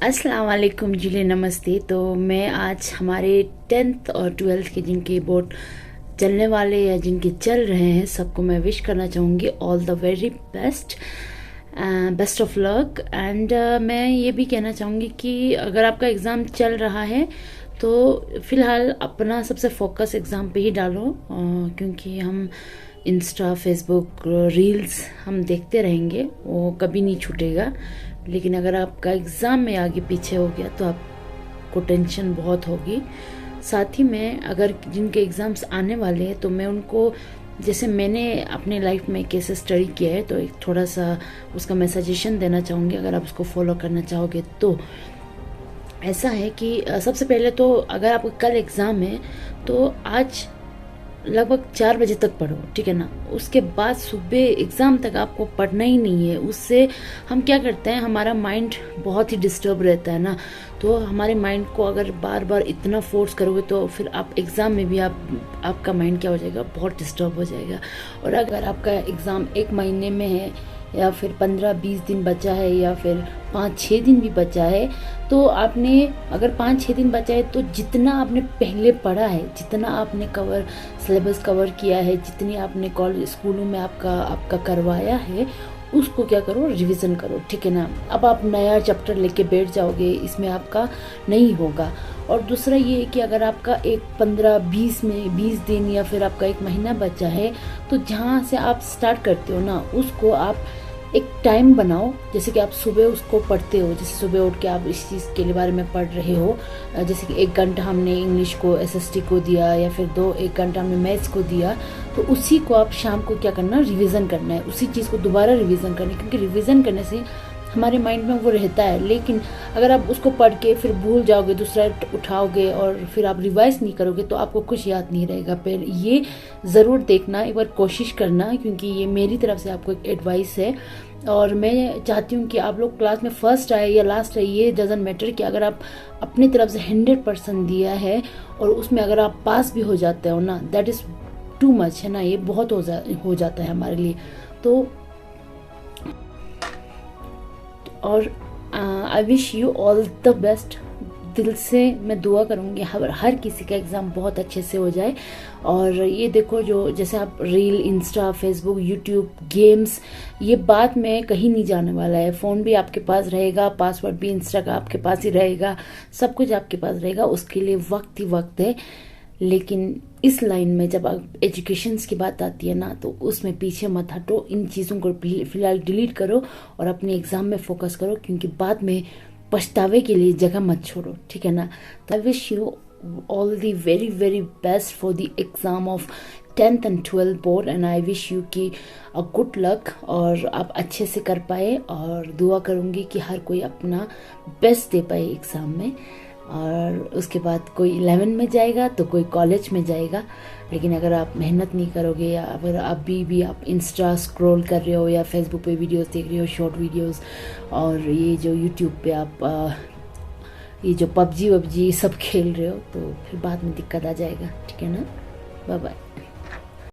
अस्सलाम वालेकुम जी, नमस्ते। तो मैं आज हमारे 10th और 12th के जिनके बोर्ड चलने वाले या जिनके चल रहे हैं सबको मैं विश करना चाहूँगी all the very best, best of luck. And मैं ये भी कहना चाहूँगी कि अगर आपका एग्ज़ाम चल रहा है तो फ़िलहाल अपना सबसे फोकस एग्ज़ाम पे ही डालो, क्योंकि हम इंस्टा फेसबुक रील्स हम देखते रहेंगे, वो कभी नहीं छूटेगा। लेकिन अगर आपका एग्ज़ाम में आगे पीछे हो गया तो आपको टेंशन बहुत होगी। साथ ही में अगर जिनके एग्ज़ाम्स आने वाले हैं तो मैं उनको, जैसे मैंने अपने लाइफ में कैसे स्टडी किया है, तो एक थोड़ा सा उसका मैं सजेशन देना चाहूँगी अगर आप उसको फॉलो करना चाहोगे तो। ऐसा है कि सबसे पहले तो अगर आपका कल एग्ज़ाम है तो आज लगभग 4 बजे तक पढ़ो, ठीक है ना। उसके बाद सुबह एग्ज़ाम तक आपको पढ़ना ही नहीं है। उससे हम क्या करते हैं, हमारा माइंड बहुत ही डिस्टर्ब रहता है ना। तो हमारे माइंड को अगर बार बार इतना फोर्स करोगे तो फिर आप एग्ज़ाम में भी आपका माइंड क्या हो जाएगा, बहुत डिस्टर्ब हो जाएगा। और अगर आपका एग्ज़ाम 1 महीने में है या फिर 15-20 दिन बचा है या फिर 5-6 दिन भी बचा है, तो आपने अगर 5-6 दिन बचा है तो जितना आपने पहले पढ़ा है, जितना आपने सिलेबस कवर किया है, जितनी आपने कॉलेज स्कूलों में आपका करवाया है, उसको क्या करो, रिवीजन करो, ठीक है ना। अब आप नया चैप्टर लेके बैठ जाओगे, इसमें आपका नहीं होगा। और दूसरा ये है कि अगर आपका एक 15-20 दिन या फिर आपका 1 महीना बचा है, तो जहाँ से आप स्टार्ट करते हो ना, उसको आप एक टाइम बनाओ। जैसे कि आप सुबह उसको पढ़ते हो, जैसे सुबह उठ के आप इस चीज़ के बारे में पढ़ रहे हो, जैसे कि 1 घंटा हमने इंग्लिश को एसएसटी को दिया या फिर 1 घंटा हमने मैथ्स को दिया, तो उसी को आप शाम को क्या करना, रिवीजन करना है। उसी चीज़ को दोबारा रिवीजन करना है, क्योंकि रिवीजन करने से हमारे माइंड में वो रहता है। लेकिन अगर आप उसको पढ़ के फिर भूल जाओगे, दूसरा उठाओगे और फिर आप रिवाइज नहीं करोगे तो आपको कुछ याद नहीं रहेगा। फिर ये ज़रूर देखना, एक बार कोशिश करना, क्योंकि ये मेरी तरफ से आपको एक एडवाइस है। और मैं चाहती हूँ कि आप लोग क्लास में फर्स्ट आए या लास्ट आए, ये डजंट मैटर, कि अगर आप अपनी तरफ से 100% दिया है और उसमें अगर आप पास भी हो जाते हो ना, दैट इज़ टू मच, है ना। ये बहुत हो जाता है हमारे लिए। तो और I wish you all the best. दिल से मैं दुआ करूँगी हर किसी का एग्ज़ाम बहुत अच्छे से हो जाए। और ये देखो, जो जैसे आप reel, Insta, Facebook, YouTube, games, ये बाद में कहीं नहीं जाने वाला है। फ़ोन भी आपके पास रहेगा, पासवर्ड भी इंस्टा का आपके पास ही रहेगा, सब कुछ आपके पास रहेगा। उसके लिए वक्त ही वक्त है। लेकिन इस लाइन में जब आप एजुकेशंस की बात आती है ना, तो उसमें पीछे मत हटो। इन चीज़ों को फिलहाल डिलीट करो और अपने एग्ज़ाम में फोकस करो, क्योंकि बाद में पछतावे के लिए जगह मत छोड़ो, ठीक है ना। तो I wish you all the very very best for the exam of 10th and 12th board, and I wish you की अ गुड लक और आप अच्छे से कर पाए। और दुआ करूँगी कि हर कोई अपना बेस्ट दे पाए एग्ज़ाम में। और उसके बाद कोई 11 में जाएगा तो कोई कॉलेज में जाएगा। लेकिन अगर आप मेहनत नहीं करोगे, या अगर अभी भी आप इंस्टा स्क्रॉल कर रहे हो या फेसबुक पे वीडियोस देख रहे हो, शॉर्ट वीडियोस, और ये जो यूट्यूब पे आप ये जो पबजी वबजी सब खेल रहे हो, तो फिर बाद में दिक्कत आ जाएगा, ठीक है ना। Bye bye.